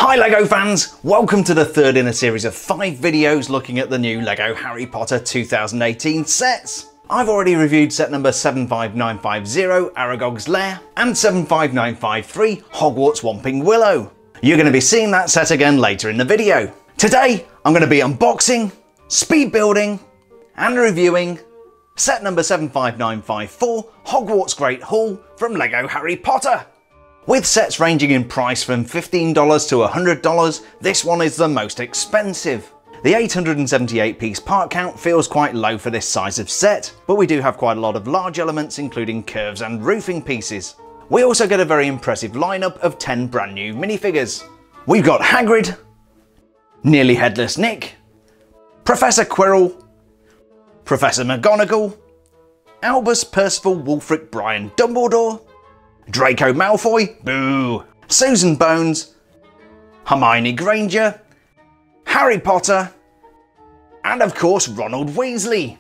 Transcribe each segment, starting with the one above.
Hi LEGO fans! Welcome to the third in a series of 5 videos looking at the new LEGO Harry Potter 2018 sets. I've already reviewed set number 75950, Aragog's Lair, and 75953, Hogwarts Whomping Willow. You're going to be seeing that set again later in the video. Today, I'm going to be unboxing, speed building, and reviewing set number 75954, Hogwarts Great Hall from LEGO Harry Potter. With sets ranging in price from $15 to $100, this one is the most expensive. The 878 piece part count feels quite low for this size of set, but we do have quite a lot of large elements including curves and roofing pieces. We also get a very impressive lineup of 10 brand new minifigures. We've got Hagrid, nearly Headless Nick, Professor Quirrell, Professor McGonagall, Albus Percival Wulfric Brian Dumbledore, Draco Malfoy, boo, Susan Bones, Hermione Granger, Harry Potter, and of course Ronald Weasley.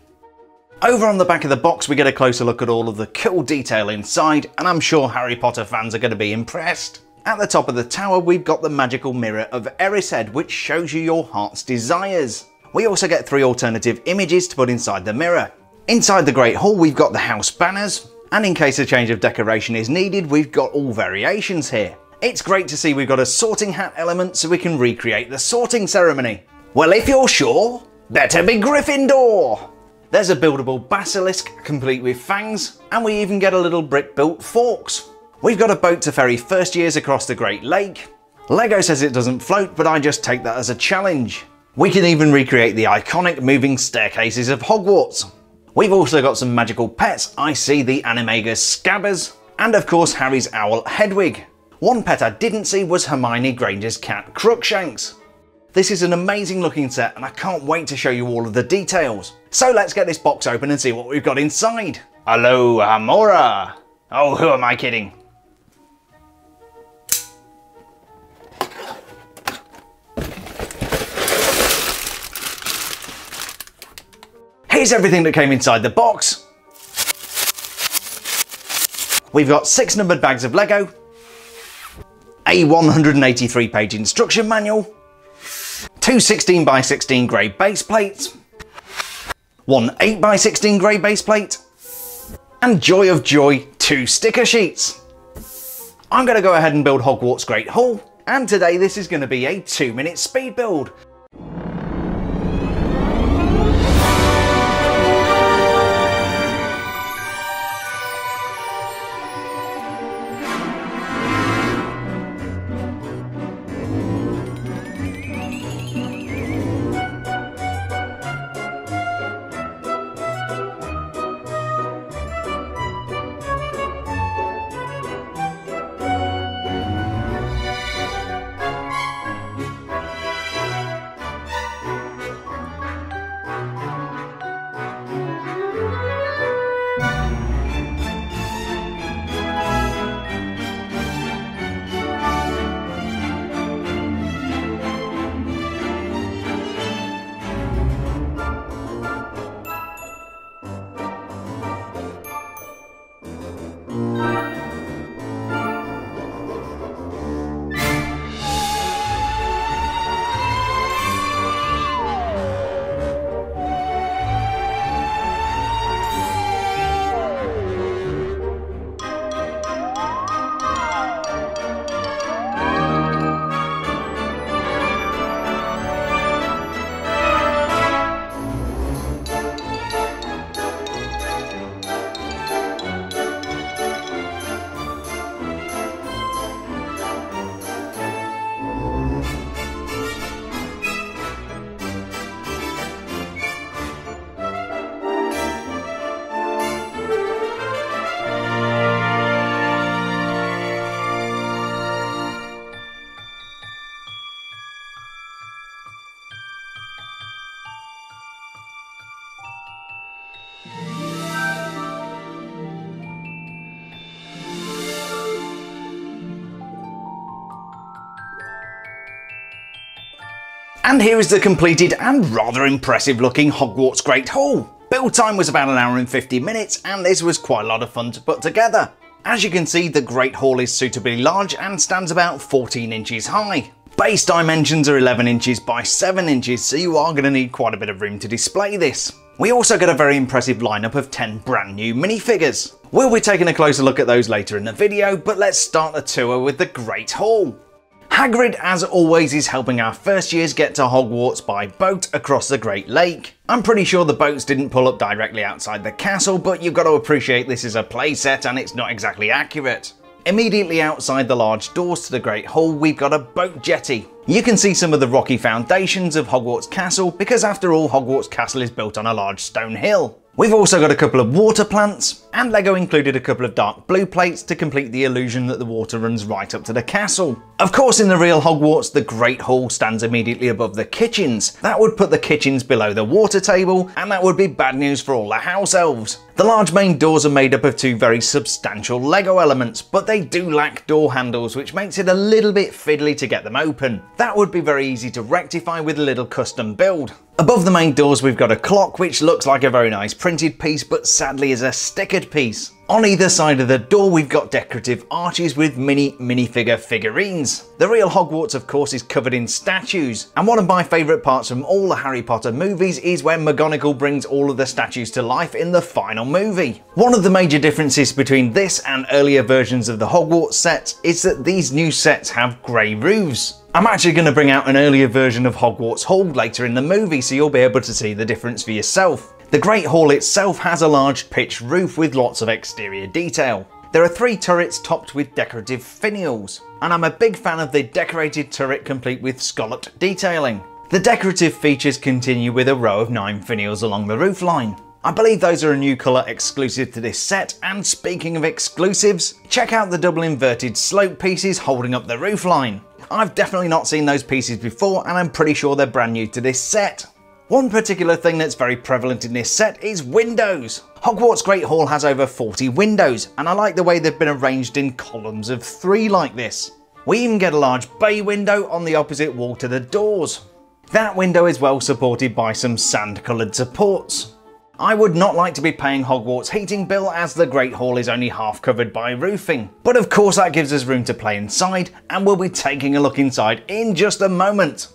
Over on the back of the box we get a closer look at all of the cool detail inside, and I'm sure Harry Potter fans are going to be impressed. At the top of the tower we've got the magical mirror of Erised, which shows you your heart's desires. We also get 3 alternative images to put inside the mirror. Inside the Great Hall we've got the house banners, and in case a change of decoration is needed, we've got all variations here. It's great to see we've got a sorting hat element so we can recreate the sorting ceremony. Well, if you're sure, better be Gryffindor! There's a buildable basilisk complete with fangs, and we even get a little brick-built forks. We've got a boat to ferry first years across the Great Lake. LEGO says it doesn't float, but I just take that as a challenge. We can even recreate the iconic moving staircases of Hogwarts. We've also got some magical pets. I see the Animagus Scabbers, and of course Harry's owl Hedwig. One pet I didn't see was Hermione Granger's cat Crookshanks. This is an amazing looking set and I can't wait to show you all of the details. So let's get this box open and see what we've got inside. Hello, Hamora! Oh, who am I kidding? Here's everything that came inside the box. We've got 6 numbered bags of LEGO, a 183 page instruction manual, 2 16x16 grey base plates, 1 8x16 grey base plate, and joy of joy, 2 sticker sheets. I'm going to go ahead and build Hogwarts Great Hall, and today this is going to be a 2-minute speed build. And here is the completed and rather impressive looking Hogwarts Great Hall. Build time was about 1 hour and 50 minutes and this was quite a lot of fun to put together. As you can see, the Great Hall is suitably large and stands about 14 inches high. Base dimensions are 11 inches by 7 inches, so you are going to need quite a bit of room to display this. We also get a very impressive lineup of 10 brand new minifigures. We'll be taking a closer look at those later in the video, but let's start the tour with the Great Hall. Hagrid, as always, is helping our first years get to Hogwarts by boat across the Great Lake. I'm pretty sure the boats didn't pull up directly outside the castle, but you've got to appreciate this is a playset and it's not exactly accurate. Immediately outside the large doors to the Great Hall, we've got a boat jetty. You can see some of the rocky foundations of Hogwarts Castle because after all, Hogwarts Castle is built on a large stone hill. We've also got a couple of water plants, and LEGO included a couple of dark blue plates to complete the illusion that the water runs right up to the castle. Of course, in the real Hogwarts, the Great Hall stands immediately above the kitchens. That would put the kitchens below the water table, and that would be bad news for all the house elves. The large main doors are made up of two very substantial LEGO elements, but they do lack door handles, which makes it a little bit fiddly to get them open. That would be very easy to rectify with a little custom build. Above the main doors we've got a clock which looks like a very nice printed piece but sadly is a stickered piece. On either side of the door we've got decorative arches with minifigure figurines. The real Hogwarts of course is covered in statues, and one of my favourite parts from all the Harry Potter movies is when McGonagall brings all of the statues to life in the final movie. One of the major differences between this and earlier versions of the Hogwarts sets is that these new sets have grey roofs. I'm actually going to bring out an earlier version of Hogwarts Hall later in the movie so you'll be able to see the difference for yourself. The Great Hall itself has a large pitched roof with lots of exterior detail. There are 3 turrets topped with decorative finials, and I'm a big fan of the decorated turret complete with scalloped detailing. The decorative features continue with a row of 9 finials along the roofline. I believe those are a new colour exclusive to this set, and speaking of exclusives, check out the double inverted slope pieces holding up the roofline. I've definitely not seen those pieces before and I'm pretty sure they're brand new to this set. One particular thing that's very prevalent in this set is windows. Hogwarts Great Hall has over 40 windows, and I like the way they've been arranged in columns of 3 like this. We even get a large bay window on the opposite wall to the doors. That window is well supported by some sand coloured supports. I would not like to be paying Hogwarts heating bill as the Great Hall is only half covered by roofing. But of course that gives us room to play inside, and we'll be taking a look inside in just a moment.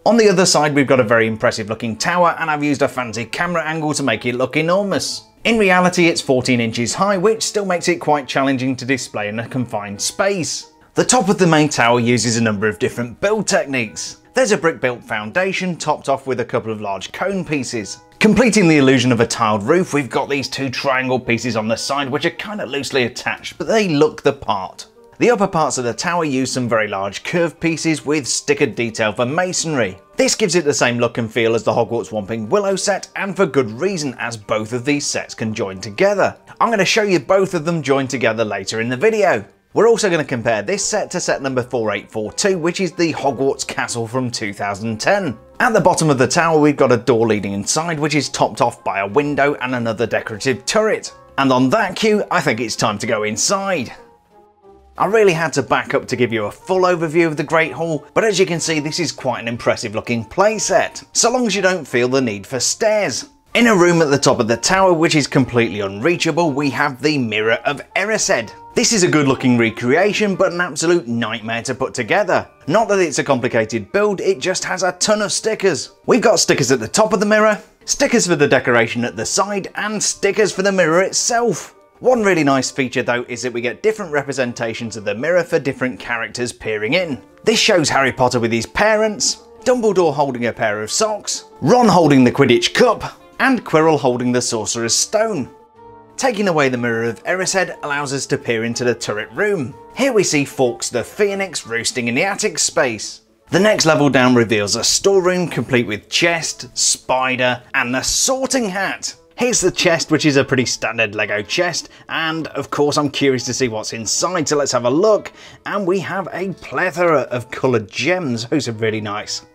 On the other side we've got a very impressive looking tower, and I've used a fancy camera angle to make it look enormous. In reality it's 14 inches high, which still makes it quite challenging to display in a confined space. The top of the main tower uses a number of different build techniques. There's a brick built foundation topped off with a couple of large cone pieces. Completing the illusion of a tiled roof, we've got these 2 triangle pieces on the side which are kind of loosely attached, but they look the part. The upper parts of the tower use some very large curved pieces with stickered detail for masonry. This gives it the same look and feel as the Hogwarts Whomping Willow set, and for good reason as both of these sets can join together. I'm going to show you both of them joined together later in the video. We're also going to compare this set to set number 4842, which is the Hogwarts Castle from 2010. At the bottom of the tower we've got a door leading inside which is topped off by a window and another decorative turret. And on that cue, I think it's time to go inside. I really had to back up to give you a full overview of the Great Hall, but as you can see this is quite an impressive looking playset, so long as you don't feel the need for stairs. In a room at the top of the tower which is completely unreachable, we have the Mirror of Erised. This is a good looking recreation but an absolute nightmare to put together. Not that it's a complicated build, it just has a ton of stickers. We've got stickers at the top of the mirror, stickers for the decoration at the side, and stickers for the mirror itself. One really nice feature though is that we get different representations of the mirror for different characters peering in. This shows Harry Potter with his parents, Dumbledore holding a pair of socks, Ron holding the Quidditch cup, and Quirrell holding the Sorcerer's Stone. Taking away the Mirror of Erised allows us to peer into the turret room. Here we see Fawkes the Phoenix roosting in the attic space. The next level down reveals a storeroom complete with chest, spider, and the sorting hat. Here's the chest, which is a pretty standard LEGO chest, and of course I'm curious to see what's inside, so let's have a look. And we have a plethora of coloured gems, those are really nice.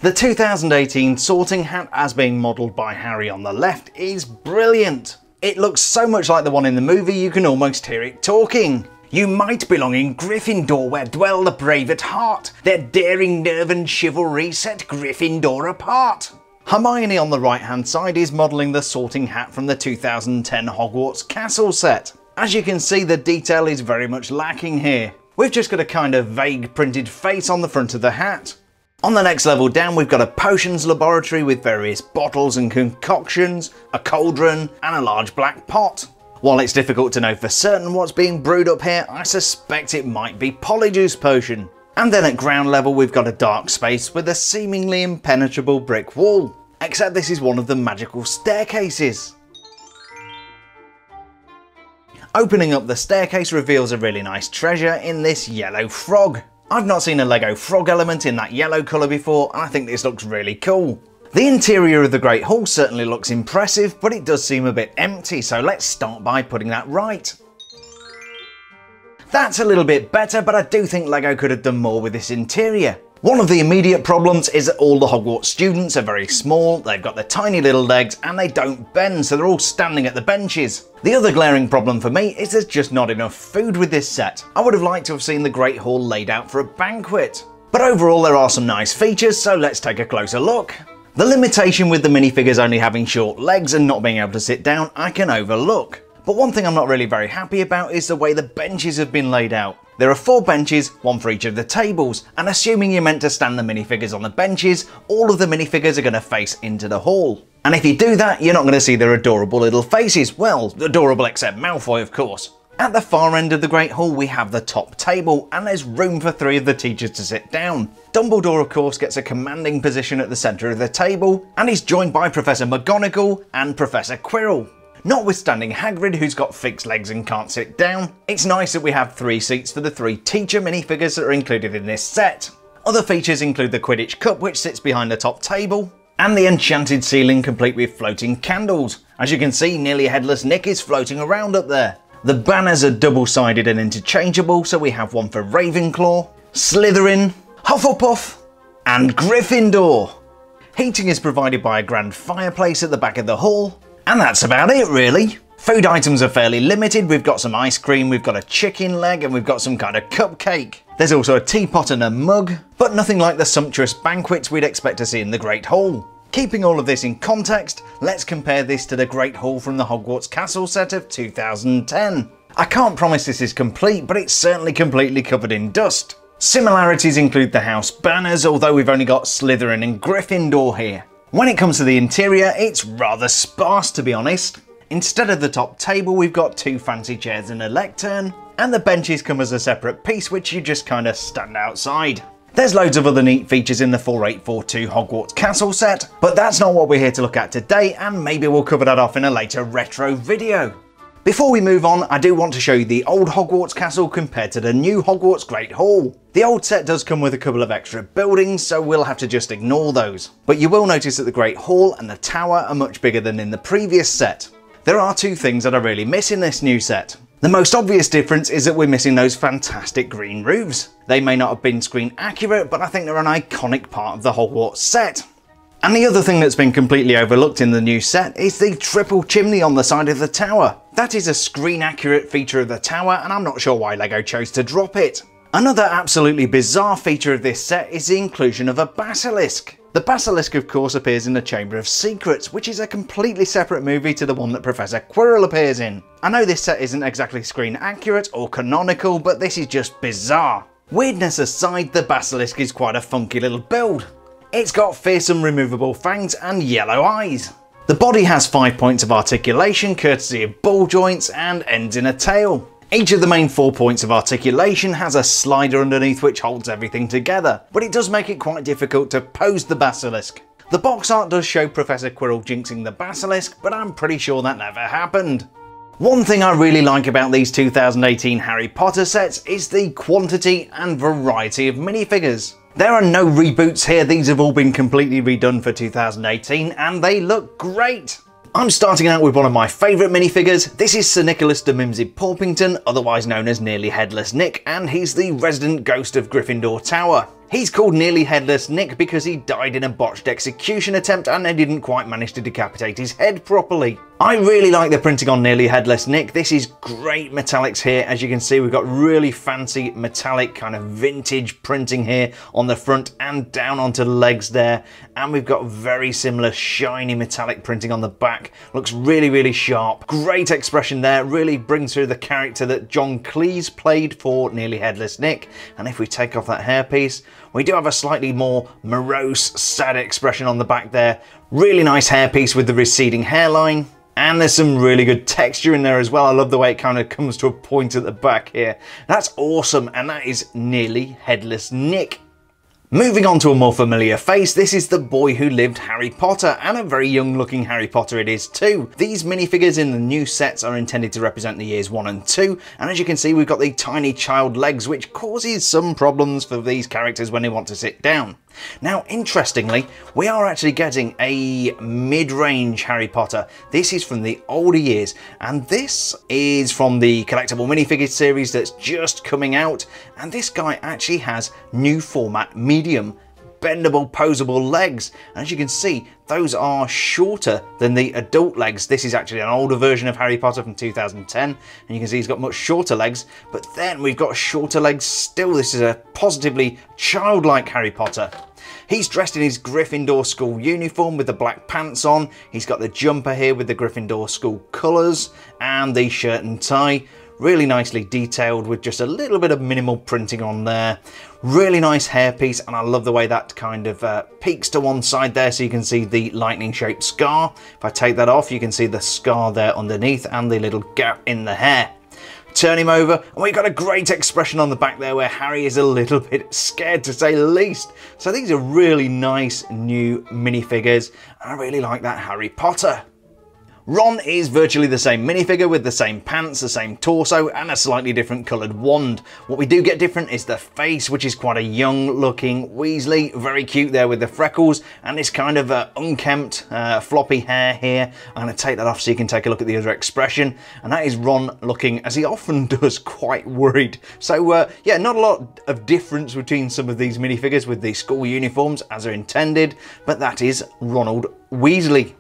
The 2018 sorting hat, as being modelled by Harry on the left, is brilliant. It looks so much like the one in the movie you can almost hear it talking. You might belong in Gryffindor, where dwell the brave at heart. Their daring nerve and chivalry set Gryffindor apart. Hermione on the right hand side is modelling the sorting hat from the 2010 Hogwarts Castle set. As you can see, the detail is very much lacking here. We've just got a kind of vague printed face on the front of the hat. On the next level down, we've got a potions laboratory with various bottles and concoctions, a cauldron, and a large black pot. While it's difficult to know for certain what's being brewed up here, I suspect it might be Polyjuice Potion. And then at ground level, we've got a dark space with a seemingly impenetrable brick wall. Except this is one of the magical staircases. Opening up the staircase reveals a really nice treasure in this yellow frog. I've not seen a LEGO frog element in that yellow colour before, and I think this looks really cool. The interior of the Great Hall certainly looks impressive, but it does seem a bit empty, so let's start by putting that right. That's a little bit better, but I do think LEGO could have done more with this interior. One of the immediate problems is that all the Hogwarts students are very small, they've got their tiny little legs and they don't bend, so they're all standing at the benches. The other glaring problem for me is there's just not enough food with this set. I would have liked to have seen the Great Hall laid out for a banquet. But overall there are some nice features, so let's take a closer look. The limitation with the minifigures only having short legs and not being able to sit down I can overlook. But one thing I'm not really very happy about is the way the benches have been laid out. There are 4 benches, one for each of the tables, and assuming you're meant to stand the minifigures on the benches, all of the minifigures are going to face into the hall. And if you do that, you're not going to see their adorable little faces. Well, adorable except Malfoy, of course. At the far end of the Great Hall, we have the top table, and there's room for 3 of the teachers to sit down. Dumbledore, of course, gets a commanding position at the centre of the table, and he's joined by Professor McGonagall and Professor Quirrell. Notwithstanding Hagrid, who's got fixed legs and can't sit down, it's nice that we have 3 seats for the 3 teacher minifigures that are included in this set. Other features include the Quidditch cup, which sits behind the top table, and the enchanted ceiling complete with floating candles. As you can see, nearly Headless Nick is floating around up there. The banners are double-sided and interchangeable, so we have one for Ravenclaw, Slytherin, Hufflepuff, and Gryffindor. Heating is provided by a grand fireplace at the back of the hall, and that's about it really. Food items are fairly limited. We've got some ice cream, we've got a chicken leg, and we've got some kind of cupcake. There's also a teapot and a mug, but nothing like the sumptuous banquets we'd expect to see in the Great Hall. Keeping all of this in context, let's compare this to the Great Hall from the Hogwarts Castle set of 2010. I can't promise this is complete, but it's certainly completely covered in dust. Similarities include the house banners, although we've only got Slytherin and Gryffindor here. When it comes to the interior, it's rather sparse to be honest. Instead of the top table, we've got 2 fancy chairs and a lectern, and the benches come as a separate piece which you just kinda stand outside. There's loads of other neat features in the 4842 Hogwarts Castle set, but that's not what we're here to look at today, and maybe we'll cover that off in a later retro video. Before we move on, I do want to show you the old Hogwarts Castle compared to the new Hogwarts Great Hall. The old set does come with a couple of extra buildings, so we'll have to just ignore those. But you will notice that the Great Hall and the tower are much bigger than in the previous set. There are 2 things that I really miss in this new set. The most obvious difference is that we're missing those fantastic green roofs. They may not have been screen accurate, but I think they're an iconic part of the Hogwarts set. And the other thing that's been completely overlooked in the new set is the triple chimney on the side of the tower. That is a screen accurate feature of the tower, and I'm not sure why LEGO chose to drop it. Another absolutely bizarre feature of this set is the inclusion of a basilisk. The basilisk of course appears in the Chamber of Secrets, which is a completely separate movie to the one that Professor Quirrell appears in. I know this set isn't exactly screen accurate or canonical, but this is just bizarre. Weirdness aside, the basilisk is quite a funky little build. It's got fearsome removable fangs and yellow eyes. The body has 5 points of articulation courtesy of ball joints and ends in a tail. Each of the main 4 points of articulation has a slider underneath which holds everything together, but it does make it quite difficult to pose the basilisk. The box art does show Professor Quirrell jinxing the basilisk, but I'm pretty sure that never happened. One thing I really like about these 2018 Harry Potter sets is the quantity and variety of minifigures. There are no reboots here, these have all been completely redone for 2018 and they look great. I'm starting out with one of my favourite minifigures. This is Sir Nicholas de Mimsy Porpington, otherwise known as Nearly Headless Nick, and he's the resident ghost of Gryffindor Tower. He's called Nearly Headless Nick because he died in a botched execution attempt and they didn't quite manage to decapitate his head properly. I really like the printing on Nearly Headless Nick. This is great metallics here. As you can see, we've got really fancy metallic kind of vintage printing here on the front and down onto the legs there. And we've got very similar shiny metallic printing on the back. Looks really, really sharp. Great expression there. Really brings through the character that John Cleese played for Nearly Headless Nick. And if we take off that hairpiece, we do have a slightly more morose, sad expression on the back there. Really nice hairpiece with the receding hairline. And there's some really good texture in there as well. I love the way it kind of comes to a point at the back here. That's awesome, and that is Nearly Headless Nick. Moving on to a more familiar face, this is the boy who lived Harry Potter, and a very young looking Harry Potter it is too. These minifigures in the new sets are intended to represent the years 1 and 2, and as you can see we've got the tiny child legs, which causes some problems for these characters when they want to sit down. Now, interestingly, we are actually getting a mid-range Harry Potter. This is from the older years, and this is from the collectible minifigures series that's just coming out, and this guy actually has new format medium bendable posable legs, and as you can see those are shorter than the adult legs. This is actually an older version of Harry Potter from 2010, and you can see he's got much shorter legs, but then we've got shorter legs still. This is a positively childlike Harry Potter. He's dressed in his Gryffindor school uniform with the black pants on. He's got the jumper here with the Gryffindor school colours and the shirt and tie. Really nicely detailed with just a little bit of minimal printing on there. Really nice hairpiece, and I love the way that kind of peeks to one side there so you can see the lightning shaped scar. If I take that off, you can see the scar there underneath and the little gap in the hair. Turn him over and we've got a great expression on the back there where Harry is a little bit scared, to say the least. So these are really nice new minifigures, and I really like that Harry Potter. Ron is virtually the same minifigure with the same pants, the same torso and a slightly different coloured wand. What we do get different is the face, which is quite a young looking Weasley, very cute there with the freckles and this kind of unkempt floppy hair here. I'm going to take that off so you can take a look at the other expression, and that is Ron looking, as he often does, quite worried. So yeah, not a lot of difference between some of these minifigures with the school uniforms as are intended, but that is Ronald Weasley.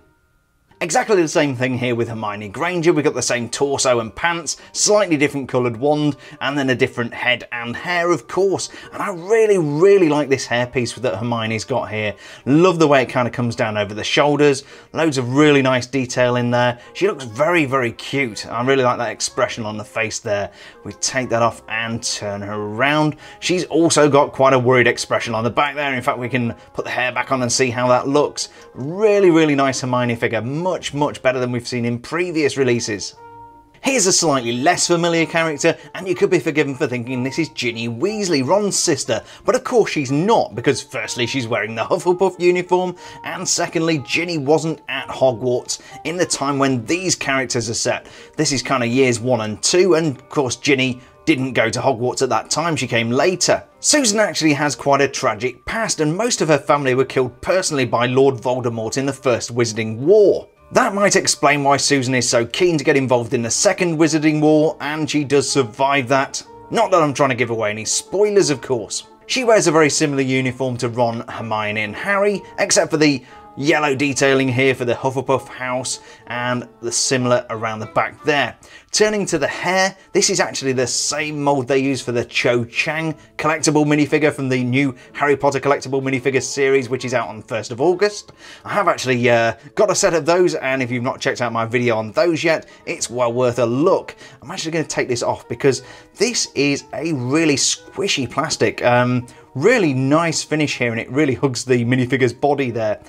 Exactly the same thing here with Hermione Granger. We've got the same torso and pants, slightly different coloured wand, and then a different head and hair, of course. And I really like this hairpiece that Hermione's got here. Love the way it kind of comes down over the shoulders. Loads of really nice detail in there. She looks very cute. I really like that expression on the face there. We take that off and turn her around. She's also got quite a worried expression on the back there. In fact, we can put the hair back on and see how that looks. Really nice Hermione figure. Much better than we've seen in previous releases. Here's a slightly less familiar character, and you could be forgiven for thinking this is Ginny Weasley, Ron's sister, but of course she's not, because firstly she's wearing the Hufflepuff uniform, and secondly Ginny wasn't at Hogwarts in the time when these characters are set. This is kind of years 1 and 2, and of course Ginny didn't go to Hogwarts at that time, she came later. Susan actually has quite a tragic past, and most of her family were killed personally by Lord Voldemort in the First Wizarding War. That might explain why Susan is so keen to get involved in the Second Wizarding War, and she does survive that. Not that I'm trying to give away any spoilers, of course. She wears a very similar uniform to Ron, Hermione and Harry, except for the yellow detailing here for the Hufflepuff house and the similar around the back there. Turning to the hair, this is actually the same mould they use for the Cho Chang collectible minifigure from the new Harry Potter collectible minifigure series, which is out on 1st of August. I have actually got a set of those, and if you've not checked out my video on those yet, it's well worth a look. I'm actually going to take this off because this is a really squishy plastic. Really nice finish here, and it really hugs the minifigure's body there.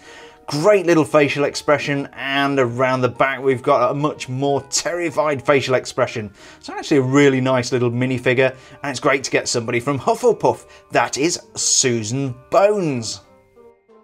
Great little facial expression, and around the back we've got a much more terrified facial expression. It's actually a really nice little minifigure, and it's great to get somebody from Hufflepuff. That is Susan Bones.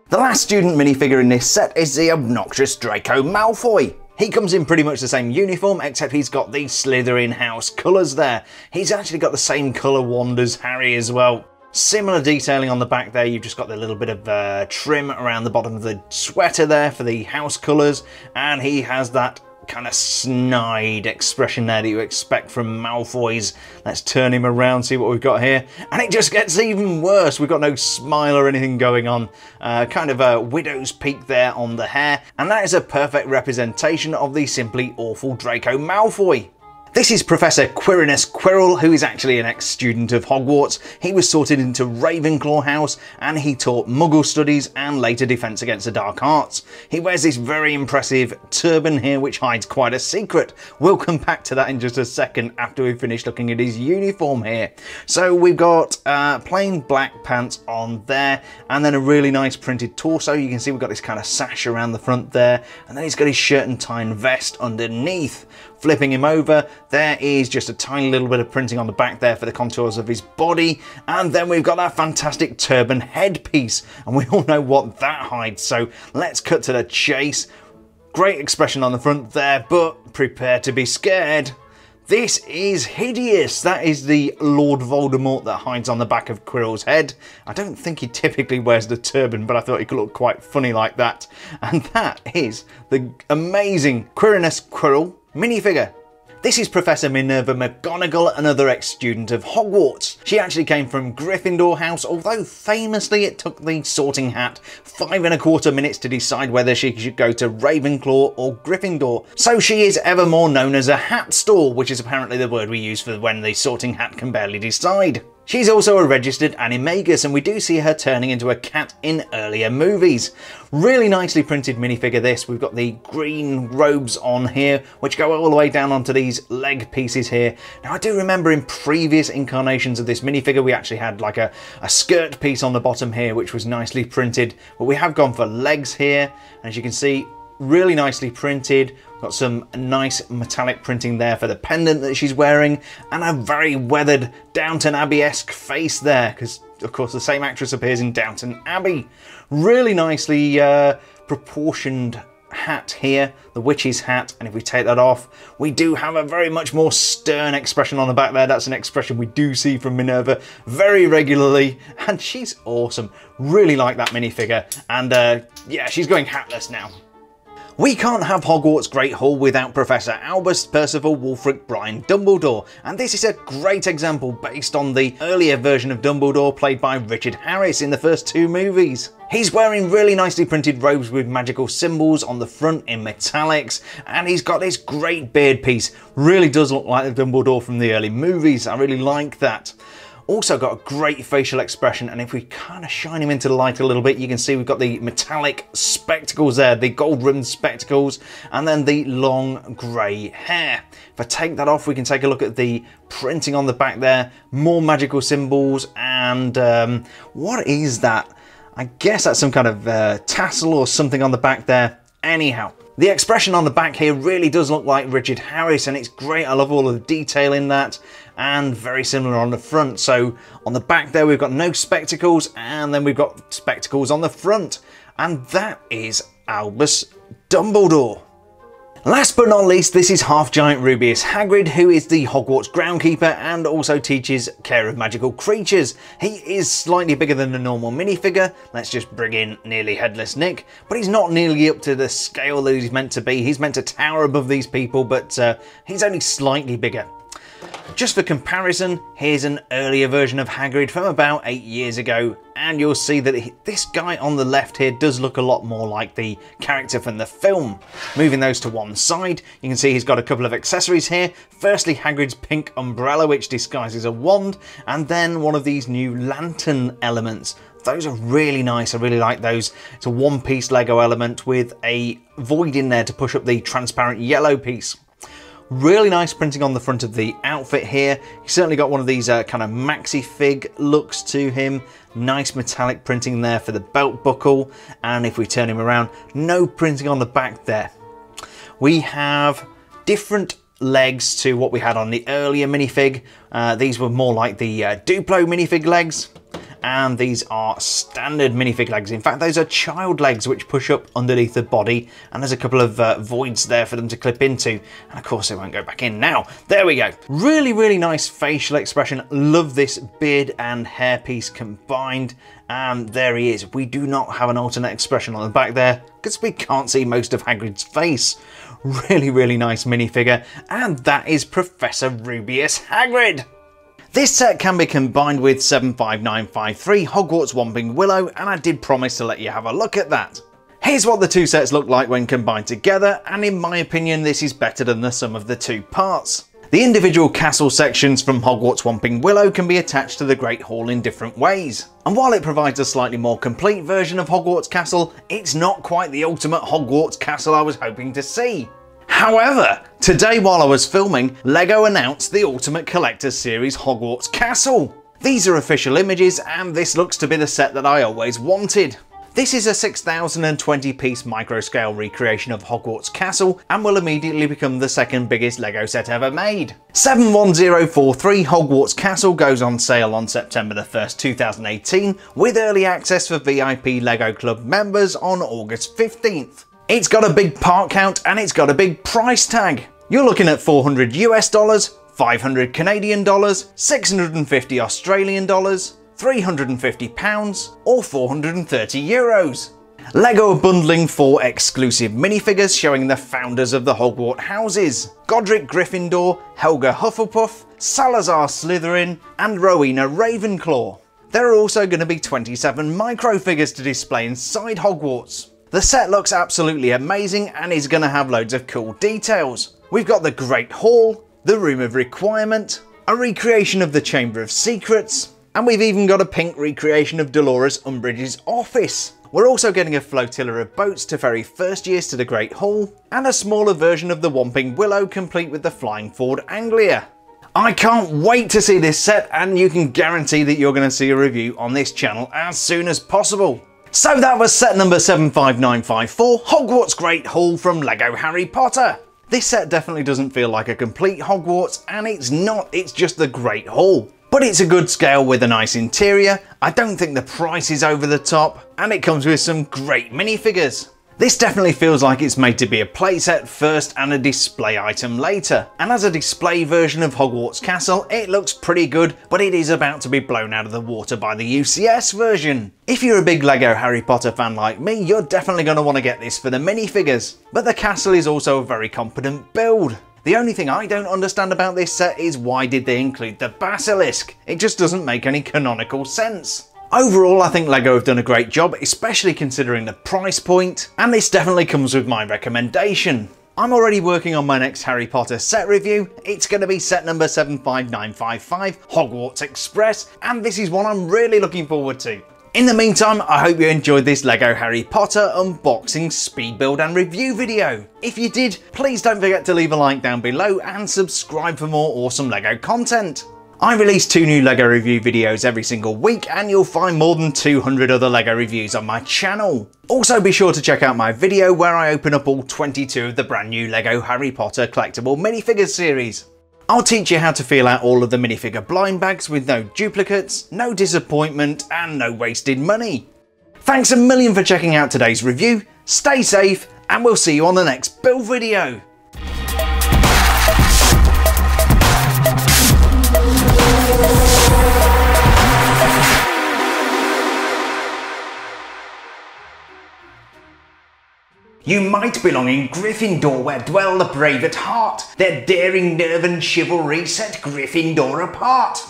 The last student minifigure in this set is the obnoxious Draco Malfoy. He comes in pretty much the same uniform, except he's got the Slytherin house colours there. He's actually got the same colour wand as Harry as well. Similar detailing on the back there. You've just got the little bit of trim around the bottom of the sweater there for the house colours, and he has that kind of snide expression there that you expect from Malfoy's. Let's turn him around, see what we've got here. And it just gets even worse. We've got no smile or anything going on. Kind of a widow's peak there on the hair. And that is a perfect representation of the simply awful Draco Malfoy. This is Professor Quirinus Quirrell, who is actually an ex-student of Hogwarts. He was sorted into Ravenclaw House and he taught Muggle studies and later defence against the dark arts. He wears this very impressive turban here which hides quite a secret. We'll come back to that in just a second after we've finished looking at his uniform here. So we've got plain black pants on there and then a really nice printed torso. You can see we've got this kind of sash around the front there, and then he's got his shirt and tie and vest underneath. Flipping him over, there is just a tiny little bit of printing on the back there for the contours of his body, and then we've got that fantastic turban headpiece, and we all know what that hides, so let's cut to the chase. Great expression on the front there, but prepare to be scared. This is hideous. That is the Lord Voldemort that hides on the back of Quirrell's head. I don't think he typically wears the turban, but I thought he could look quite funny like that. And that is the amazing Quirinus Quirrell minifigure. This is Professor Minerva McGonagall, another ex-student of Hogwarts. She actually came from Gryffindor House, although famously it took the sorting hat 5¼ minutes to decide whether she should go to Ravenclaw or Gryffindor. So she is evermore known as a hat stall, which is apparently the word we use for when the sorting hat can barely decide. She's also a registered animagus, and we do see her turning into a cat in earlier movies. Really nicely printed minifigure this. We've got the green robes on here, which go all the way down onto these leg pieces here. Now I do remember in previous incarnations of this minifigure we actually had like a skirt piece on the bottom here, which was nicely printed, but we have gone for legs here, and as you can see, really nicely printed. Got some nice metallic printing there for the pendant that she's wearing, and a very weathered Downton Abbey-esque face there, because of course the same actress appears in Downton Abbey. Really nicely proportioned hat here, the witch's hat, and if we take that off, we do have a very much more stern expression on the back there. That's an expression we do see from Minerva very regularly, and she's awesome. Really like that minifigure, and yeah, she's going hatless now. We can't have Hogwarts Great Hall without Professor Albus Percival Wulfric Brian Dumbledore, and this is a great example based on the earlier version of Dumbledore played by Richard Harris in the first 2 movies. He's wearing really nicely printed robes with magical symbols on the front in metallics, and he's got this great beard piece. Really does look like the Dumbledore from the early movies. I really like that. Also got a great facial expression, and if we kind of shine him into the light a little bit, you can see we've got the metallic spectacles there, the gold rimmed spectacles, and then the long grey hair. If I take that off, we can take a look at the printing on the back there, more magical symbols, and what is that? I guess that's some kind of tassel or something on the back there. Anyhow, the expression on the back here really does look like Richard Harris, and it's great. I love all of the detail in that, and very similar on the front. So on the back there we've got no spectacles, and then we've got spectacles on the front, and that is Albus Dumbledore. Last but not least, this is half-giant Rubeus Hagrid, who is the Hogwarts groundkeeper and also teaches care of magical creatures. He is slightly bigger than a normal minifigure. Let's just bring in nearly Headless Nick, but he's not nearly up to the scale that he's meant to be. He's meant to tower above these people, but he's only slightly bigger. Just for comparison, here's an earlier version of Hagrid from about 8 years ago, and you'll see that this guy on the left here does look a lot more like the character from the film. Moving those to one side, you can see he's got a couple of accessories here. Firstly, Hagrid's pink umbrella, which disguises a wand, and then one of these new lantern elements. Those are really nice, I really like those. It's a one-piece Lego element with a void in there to push up the transparent yellow piece. Really nice printing on the front of the outfit here. He's certainly got one of these kind of maxi-fig looks to him. Nice metallic printing there for the belt buckle. And if we turn him around, no printing on the back there. We have different legs to what we had on the earlier minifig. These were more like the Duplo minifig legs. and these are standard minifig legs. In fact, those are child legs which push up underneath the body, and there's a couple of voids there for them to clip into, and of course they won't go back in now. There we go. Really, really nice facial expression. Love this beard and hairpiece combined. And there he is. We do not have an alternate expression on the back there because we can't see most of Hagrid's face. Really, really nice minifigure, and that is Professor Rubeus Hagrid. This set can be combined with 75953 Hogwarts Whomping Willow, and I did promise to let you have a look at that. Here's what the two sets look like when combined together, and in my opinion this is better than the sum of the two parts. The individual castle sections from Hogwarts Whomping Willow can be attached to the Great Hall in different ways. And while it provides a slightly more complete version of Hogwarts Castle, it's not quite the ultimate Hogwarts Castle I was hoping to see. However, today while I was filming, LEGO announced the Ultimate Collector's Series Hogwarts Castle. These are official images, and this looks to be the set that I always wanted. This is a 6,020 piece micro-scale recreation of Hogwarts Castle and will immediately become the second biggest LEGO set ever made. 71043 Hogwarts Castle goes on sale on September the 1st, 2018, with early access for VIP LEGO Club members on August 15th. It's got a big part count and it's got a big price tag. You're looking at $400 US, 500 Canadian dollars, 650 Australian dollars, £350 or 430 euros. LEGO are bundling 4 exclusive minifigures showing the founders of the Hogwarts houses: Godric Gryffindor, Helga Hufflepuff, Salazar Slytherin and Rowena Ravenclaw. There are also going to be 27 microfigures to display inside Hogwarts. The set looks absolutely amazing and is going to have loads of cool details. We've got the Great Hall, the Room of Requirement, a recreation of the Chamber of Secrets, and we've even got a pink recreation of Dolores Umbridge's office. We're also getting a flotilla of boats to ferry first years to the Great Hall, and a smaller version of the Whomping Willow complete with the Flying Ford Anglia. I can't wait to see this set, and you can guarantee that you're going to see a review on this channel as soon as possible. So that was set number 75954, Hogwarts Great Hall from LEGO Harry Potter. This set definitely doesn't feel like a complete Hogwarts, and it's not, it's just the Great Hall. But it's a good scale with a nice interior. I don't think the price is over the top, and it comes with some great minifigures. This definitely feels like it's made to be a playset first and a display item later. And as a display version of Hogwarts Castle, it looks pretty good, but it is about to be blown out of the water by the UCS version. If you're a big LEGO Harry Potter fan like me, you're definitely going to want to get this for the minifigures. But the castle is also a very competent build. The only thing I don't understand about this set is why did they include the Basilisk? It just doesn't make any canonical sense. Overall, I think LEGO have done a great job, especially considering the price point, and this definitely comes with my recommendation. I'm already working on my next Harry Potter set review. It's going to be set number 75955, Hogwarts Express, and this is one I'm really looking forward to. In the meantime, I hope you enjoyed this LEGO Harry Potter unboxing, speed build and review video. If you did, please don't forget to leave a like down below and subscribe for more awesome LEGO content. I release 2 new LEGO review videos every single week, and you'll find more than 200 other LEGO reviews on my channel. Also be sure to check out my video where I open up all 22 of the brand new LEGO Harry Potter collectible minifigures series. I'll teach you how to feel out all of the minifigure blind bags with no duplicates, no disappointment and no wasted money. Thanks a million for checking out today's review, stay safe and we'll see you on the next build video. You might belong in Gryffindor, where dwell the brave at heart. Their daring nerve and chivalry set Gryffindor apart.